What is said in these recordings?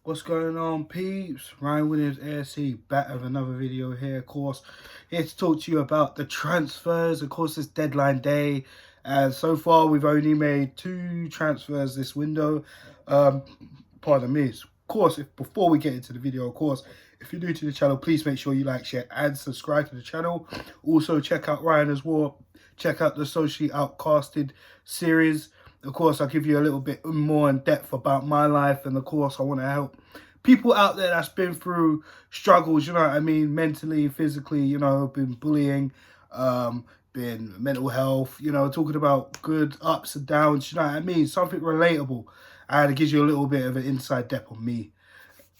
What's going on, peeps? Ryan Williams ASC back with another video here, of course. Here to talk to you about the transfers. Of course, it's deadline day, and so far we've only made 2 transfers this window. Pardon me. Of course, before we get into the video, of course, if you're new to the channel, please make sure you like, share, and subscribe to the channel. Also, check out Ryan as well. Check out the Socially Outcasted series. Of course, I'll give you a little bit more in depth about my life. And of course, I want to help people out there that's been through struggles, you know what I mean? Mentally, physically, you know, been bullying, been mental health, you know, talking about good ups and downs, you know what I mean? Something relatable. And it gives you a little bit of an inside depth on me.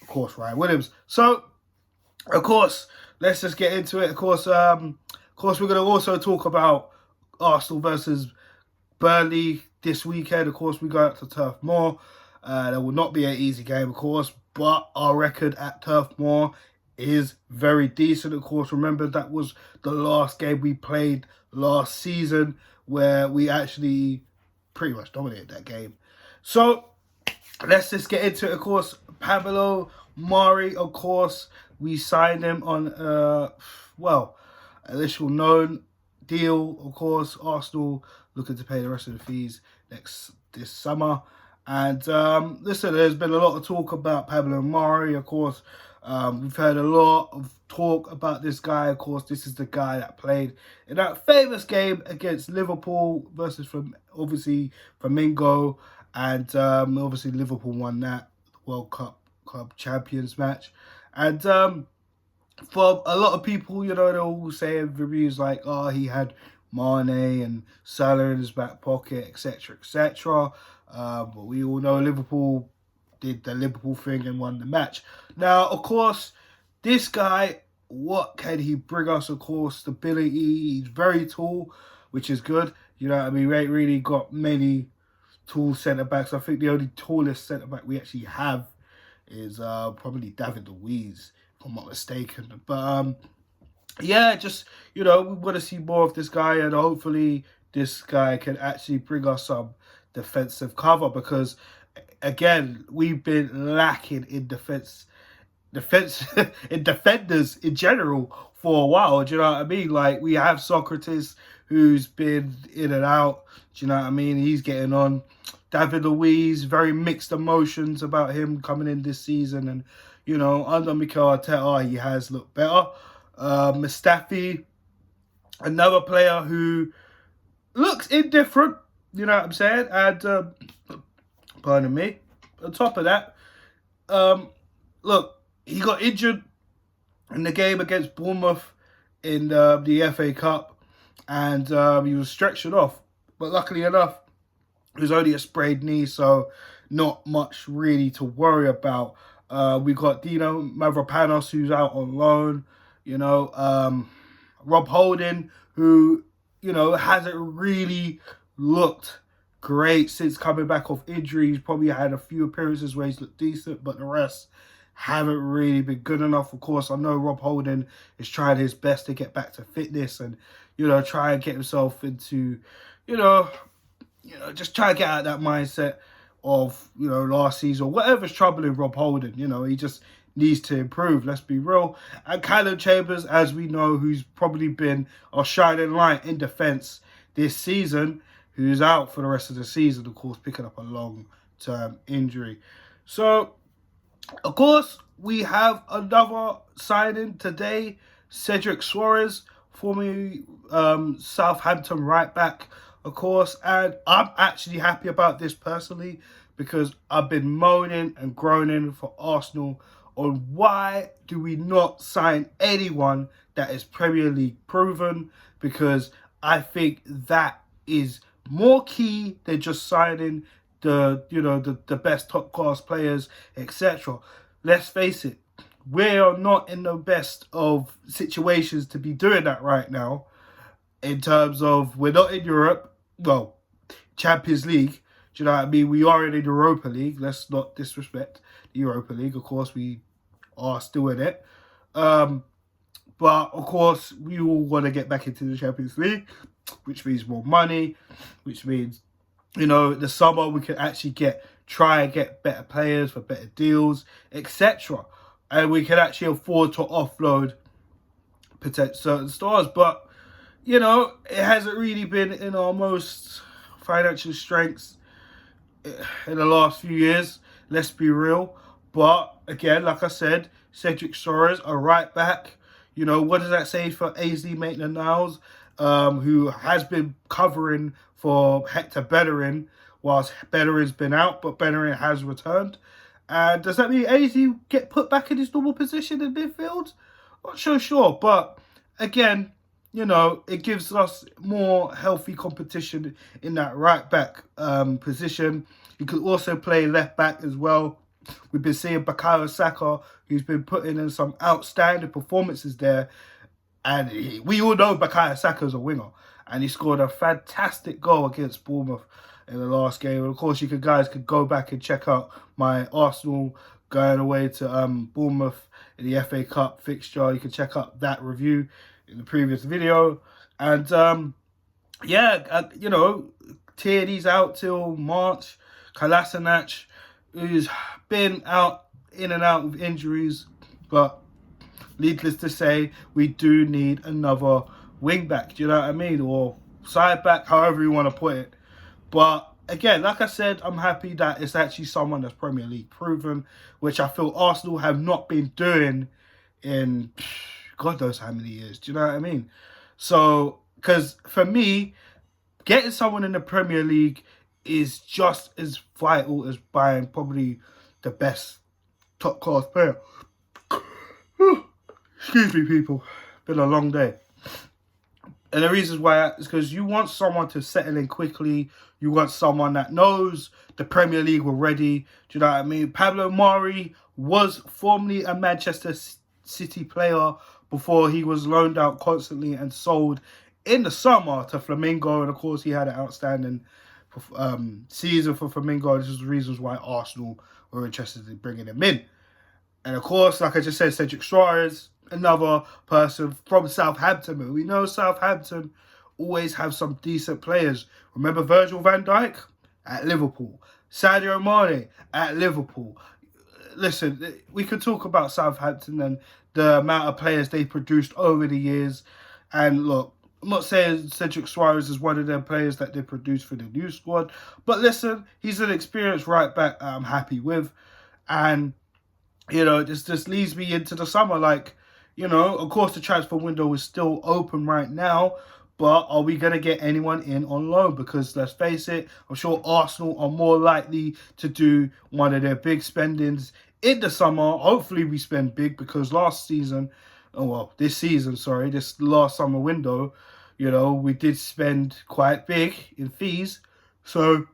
Of course, Ryan Williams. So, of course, let's just get into it. Of course, we're going to also talk about Arsenal versus Burnley this weekend. Of course, we go out to Turf Moor. There will not be an easy game, of course, but our record at Turf Moor is very decent. Of course, remember that was the last game we played last season where we actually pretty much dominated that game. So let's just get into it. Of course, Pablo Mari, of course, we signed him on, initial known deal. Of course, Arsenal looking to pay the rest of the fees this summer. And listen, there's been a lot of talk about Pablo Mari. Of course, we've heard a lot of talk about this guy. Of course, this is the guy that played in that famous game against Liverpool versus, obviously, Flamingo. And obviously, Liverpool won that World Cup Club Champions match. And for a lot of people, you know, they're all saying reviews like, oh, he had Mane and Salah in his back pocket, etc., etc. But we all know Liverpool did the Liverpool thing and won the match. Now, of course, this guy, what can he bring us? Of course, stability. He's very tall, which is good. You know what I mean? We ain't really got many tall centre-backs. I think the only tallest centre-back we actually have is probably David Luiz, if I'm not mistaken. But yeah, just, you know, we want to see more of this guy, and hopefully this guy can actually bring us some defensive cover, because again, we've been lacking in defenders in general for a while. Do you know what I mean? Like, we have Socrates, who's been in and out. Do you know what I mean? He's getting on. David Luiz, very mixed emotions about him coming in this season, and you know, under Mikel Arteta, he has looked better. Mustafi, another player who looks indifferent, you know what I'm saying? And pardon me. On top of that, look, he got injured in the game against Bournemouth in the FA Cup, and he was stretched off. But luckily enough, it was only a sprained knee, so not much really to worry about. We got Dino Mavropanos, who's out on loan. You know, Rob Holding, who, you know, hasn't really looked great since coming back off injury. He's probably had a few appearances where he's looked decent, but the rest haven't really been good enough. Of course, I know Rob Holding is trying his best to get back to fitness and, you know, try and get himself into, just try and get out of that mindset of, you know, last season, whatever's troubling Rob Holding. You know, he just needs to improve, let's be real. And Callum Chambers, as we know, who's probably been our shining light in defence this season, who's out for the rest of the season, of course, picking up a long-term injury. So, of course, we have another signing today, Cedric Suarez, formerly Southampton right-back, of course. And I'm actually happy about this personally, because I've been moaning and groaning for Arsenal on why do we not sign anyone that is Premier League proven, because I think that is more key than just signing the best top class players, etc. Let's face it, we are not in the best of situations to be doing that right now, in terms of we're not in Europe, well, Champions League. Do you know what I mean? We are in the Europa League. Let's not disrespect the Europa League. Of course, we are still in it. But, of course, we all want to get back into the Champions League, which means more money, which means, you know, the summer we can actually get try and get better players for better deals, etc. And we can actually afford to offload potential certain stars. But, you know, it hasn't really been in our most financial strengths in the last few years. Let's be real. But, again, like I said, Cedric Soares, a right back. You know, what does that say for AZ Maitland-Niles, who has been covering for Hector Bellerin whilst Bellerin's been out, but Bellerin has returned. And does that mean AZ get put back in his normal position in midfield? Not so sure, but again, you know, it gives us more healthy competition in that right back position. You could also play left back as well. We've been seeing Bukayo Saka, who's been putting in some outstanding performances there. And we all know Bukayo Saka is a winger. And he scored a fantastic goal against Bournemouth in the last game. And of course, you guys could go back and check out my Arsenal going away to Bournemouth in the FA Cup fixture. You can check out that review in the previous video. And you know, Tierney's out till March. Kolasinac, who's been in and out with injuries, but needless to say, we do need another wing back. Do you know what I mean? Or side back, however you want to put it. But again, like I said, I'm happy that it's actually someone that's Premier League proven, which I feel Arsenal have not been doing in God knows how many years. Do you know what I mean? So, because for me, getting someone in the Premier League is just as vital as buying probably the best top class player. Excuse me, people. Been a long day. And the reasons why is because you want someone to settle in quickly. You want someone that knows the Premier League already. Do you know what I mean? Pablo Mari was formerly a Manchester City player before he was loaned out constantly and sold in the summer to Flamengo. And of course, he had an outstanding season for Flamengo. This is the reasons why Arsenal were interested in bringing him in. And of course, like I just said, Cedric Soares, another person from Southampton. We know Southampton always have some decent players. Remember Virgil van Dijk at Liverpool, Sadio Mane at Liverpool. Listen, we could talk about Southampton and the amount of players they produced over the years. And look, I'm not saying Cedric Soares is one of their players that they produced for the new squad. But listen, he's an experienced right back that I'm happy with. And, you know, this just leads me into the summer. Like, you know, of course the transfer window is still open right now. But are we going to get anyone in on loan? Because let's face it, I'm sure Arsenal are more likely to do one of their big spendings in the summer. Hopefully we spend big, because this last summer window, you know, we did spend quite big in fees. So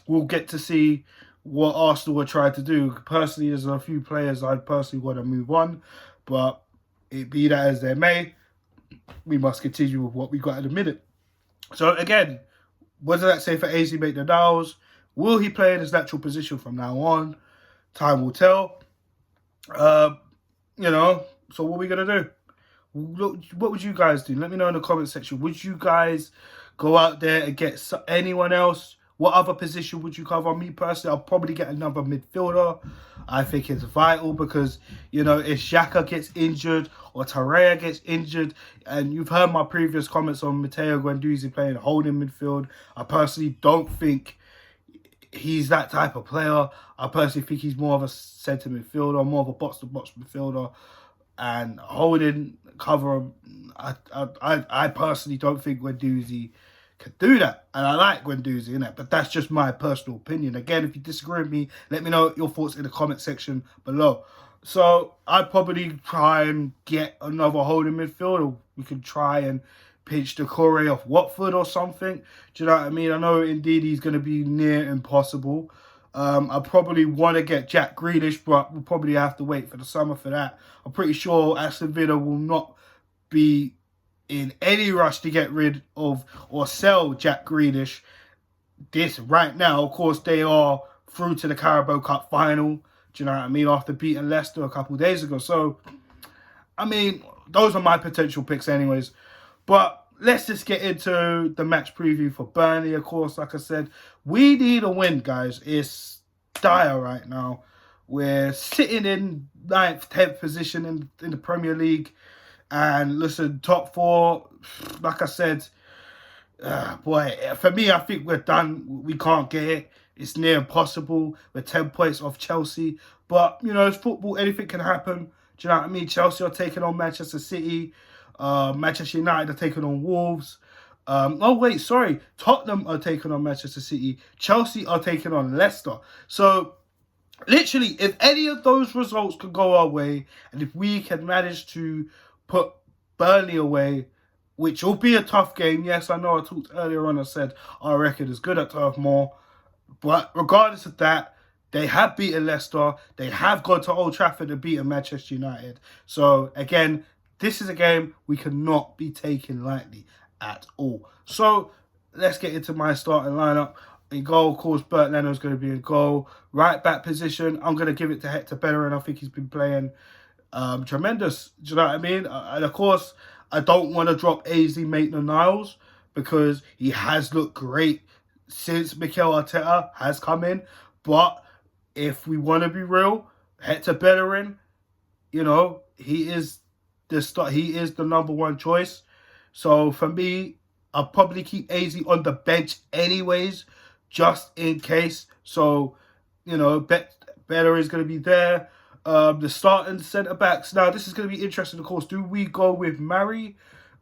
we'll get to see what Arsenal will try to do. Personally, there's a few players I'd personally want to move on. But it be that as they may, we must continue with what we got at the minute. So again, what does that say for AZ Maitland-Niles? Will he play in his natural position from now on? Time will tell. You know, so what are we going to do? Look, what would you guys do? Let me know in the comment section. Would you guys go out there and get anyone else? What other position would you cover? Me personally, I'll probably get another midfielder. I think it's vital because, you know, if Xhaka gets injured or Torreira gets injured, and you've heard my previous comments on Matteo Guendouzi playing holding midfield, I personally don't think he's that type of player. I personally think he's more of a centre midfielder, more of a box-to-box midfielder. And holding cover, I personally don't think Guendouzi could do that. And I like Guendouzi, innit? But that's just my personal opinion. Again, if you disagree with me, let me know your thoughts in the comment section below. So I'd probably try and get another holding midfielder. We could try and pitch the Corey off Watford or something. Do you know what I mean? I know indeed he's going to be near impossible. I probably want to get Jack Grealish, but we'll probably have to wait for the summer for that. I'm pretty sure Aston Villa will not be in any rush to get rid of or sell Jack Grealish this right now. Of course, they are through to the Carabao Cup final. Do you know what I mean? After beating Leicester a couple of days ago. So, I mean, those are my potential picks anyways. But let's just get into the match preview for Burnley. Of course, like I said, we need a win, guys. It's dire right now. We're sitting in 9th, 10th position in the Premier League. And listen, top four, like I said, boy, for me, I think we're done. We can't get it. It's near impossible. We're 10 points off Chelsea. But, you know, it's football. Anything can happen. Do you know what I mean? Chelsea are taking on Manchester City. Manchester United are taking on Wolves. Oh, wait, sorry. Tottenham are taking on Manchester City. Chelsea are taking on Leicester. So, literally, if any of those results could go our way, and if we can manage to put Burnley away, which will be a tough game. Yes, I know I talked earlier on, I said our record is good at Turf Moor. But regardless of that, they have beaten Leicester. They have gone to Old Trafford and beaten Manchester United. So, again, this is a game we cannot be taken lightly at all. So, let's get into my starting lineup. In goal, of course, Bert Leno's going to be in goal. Right back position, I'm going to give it to Hector Bellerin. I think he's been playing tremendous. Do you know what I mean? And of course, I don't want to drop Ainsley Maitland-Niles because he has looked great since Mikel Arteta has come in. But if we want to be real, Hector Bellerin, you know, he is the number one choice. So for me, I'll probably keep Ainsley on the bench anyways, just in case. So, you know, Bellerin is going to be there. The starting centre backs. Now, this is going to be interesting, of course. Do we go with Mari?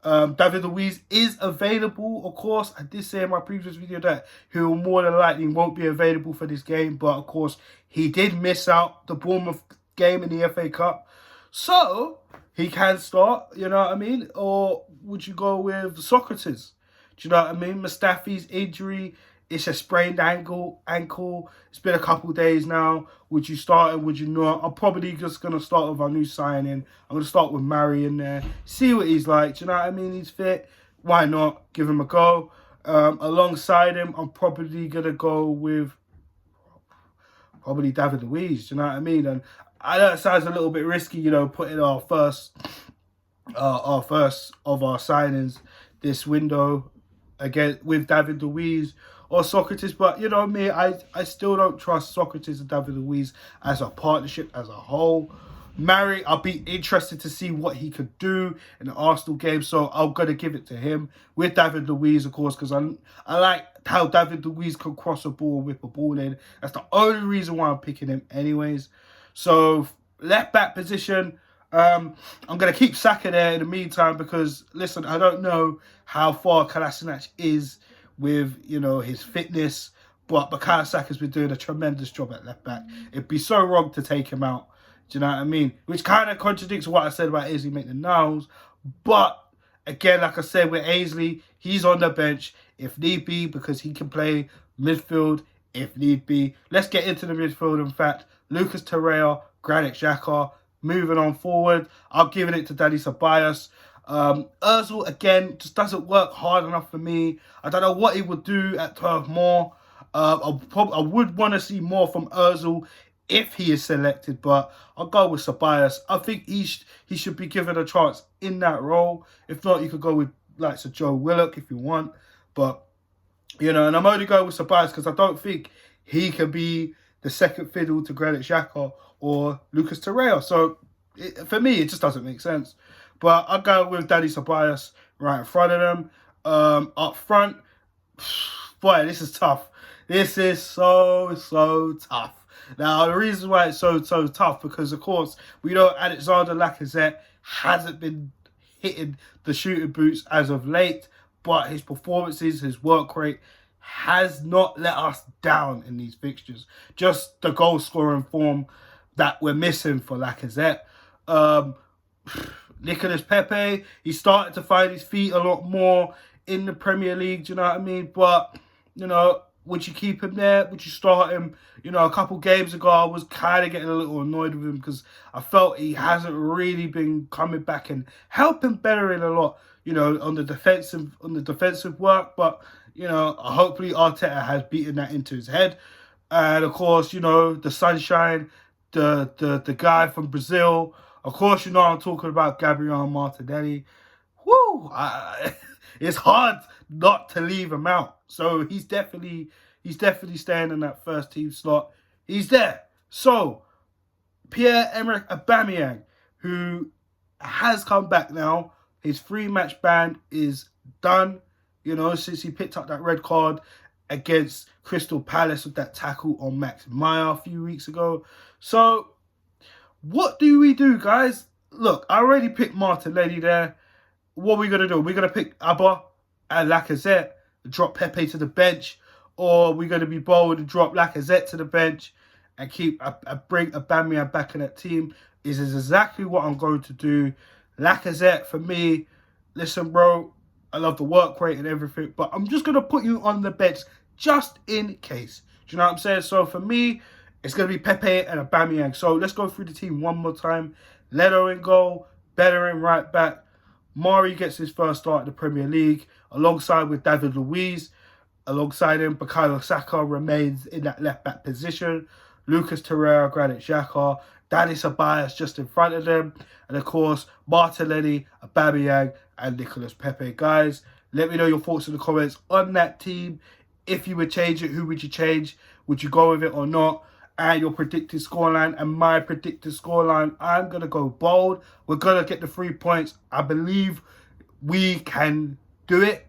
David Luiz is available, of course. I did say in my previous video that he will more than likely won't be available for this game, but of course, he did miss out the Bournemouth game in the FA Cup. So, he can start, you know what I mean? Or would you go with Socrates? Do you know what I mean? Mustafi's injury, it's a sprained ankle. It's been a couple of days now. Would you start it? Would you not? I'm probably just going to start with our new signing. I'm going to start with Mari in there. See what he's like. Do you know what I mean? He's fit. Why not? Give him a go. Alongside him, I'm probably going to go with David Luiz. Do you know what I mean? And I know it sounds a little bit risky, you know, putting our first of our signings this window again with David Luiz or Socrates, but you know me, I still don't trust Socrates and David Luiz as a partnership as a whole. Mari, I'll be interested to see what he could do in the Arsenal game, so I'm going to give it to him with David Luiz, of course, because I like how David Luiz can cross a ball, whip a ball in. That's the only reason why I'm picking him anyways. So, left back position, I'm going to keep Saka there in the meantime because, listen, I don't know how far Kolasinac is with, you know, his fitness, but Bukayo Saka's been doing a tremendous job at left back. It'd be so wrong to take him out. Do you know what I mean? Which kind of contradicts what I said about Ainsley Maitland-Niles. But, again, like I said, with Ainsley, he's on the bench if need be because he can play midfield if need be. Let's get into the midfield, in fact. Lucas Torreira, Granit Xhaka. Moving on forward, I'll give it to Dani Ceballos. Ozil, again, just doesn't work hard enough for me. I don't know what he would do at Turf Moor. I would want to see more from Ozil if he is selected, but I'll go with Ceballos. I think he should be given a chance in that role. If not, you could go with like Sir Joe Willock if you want. But, you know, and I'm only going with Ceballos because I don't think he can be the second fiddle to Granit Xhaka or Lucas Torreira. So, for me, it just doesn't make sense. But I'll go with Dani Ceballos right in front of them. Up front, boy, this is tough. This is so tough. Now, the reason why it's so tough, because, of course, we know Alexander Lacazette hasn't been hitting the shooting boots as of late, but his performances, his work rate, has not let us down in these fixtures. Just the goal-scoring form that we're missing for Lacazette. Nicolas Pepe, he's starting to find his feet a lot more in the Premier League, do you know what I mean? But, you know, would you keep him there? Would you start him? You know, a couple games ago, I was kind of getting a little annoyed with him because I felt he hasn't really been coming back and helping Bellerin a lot, you know, on the defensive work. But, you know, hopefully Arteta has beaten that into his head. And, of course, you know, the sunshine, the guy from Brazil. Of course, you know I'm talking about Gabriel Martinelli. Woo! It's hard not to leave him out. So he's definitely staying in that first team slot. He's there. So, Pierre-Emerick Aubameyang, who has come back now. His 3-match ban is done, you know, since he picked up that red card against Crystal Palace with that tackle on Max Meyer a few weeks ago. So, what do we do, guys? Look, I already picked Martinelli there. What are we going to do? We're going to pick Abba and Lacazette, drop Pepe to the bench, or we're going to be bold and drop Lacazette to the bench and bring Aubameyang back in that team. This is exactly what I'm going to do. Lacazette, for me, listen, bro, I love the work rate and everything, but I'm just going to put you on the bench just in case. Do you know what I'm saying? So for me, it's going to be Pepe and Aubameyang. So let's go through the team one more time. Leto in goal, Bellerin right back. Mari gets his first start in the Premier League, alongside with David Luiz. Alongside him, Bukayo Saka remains in that left-back position. Lucas Torreira, Granit Xhaka, Dani Ceballos just in front of them. And of course, Martinelli, Aubameyang, and Nicolas Pepe. Guys, let me know your thoughts in the comments on that team. If you would change it, who would you change? Would you go with it or not? And your predicted scoreline and my predicted scoreline. I'm going to go bold. We're going to get the 3 points. I believe we can do it.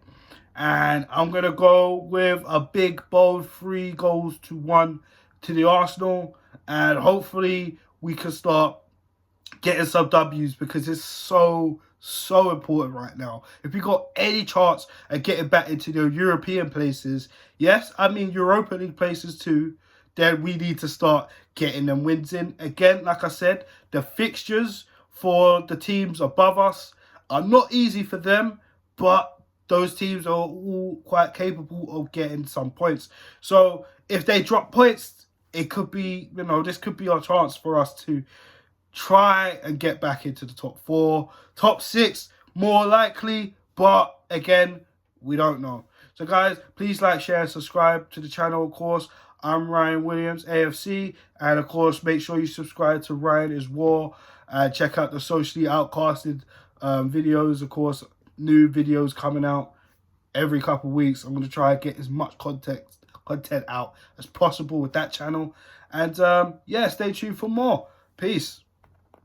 And I'm going to go with a big, bold 3-1 to the Arsenal. And hopefully we can start getting some W's, because it's so important right now. If we got any chance of getting back into the European places, yes, I mean Europa League places too, then we need to start getting them wins in. Again, like I said, the fixtures for the teams above us are not easy for them, but those teams are all quite capable of getting some points. So if they drop points, it could be, you know, this could be our chance for us to try and get back into the top 4. Top 6, more likely, but again, we don't know. So guys, please like, share, and subscribe to the channel, of course. I'm Ryan Williams, AFC, and of course, make sure you subscribe to Ryan is War. Check out the socially outcasted videos, of course. New videos coming out every couple of weeks. I'm going to try and get as much content out as possible with that channel. And yeah, stay tuned for more. Peace.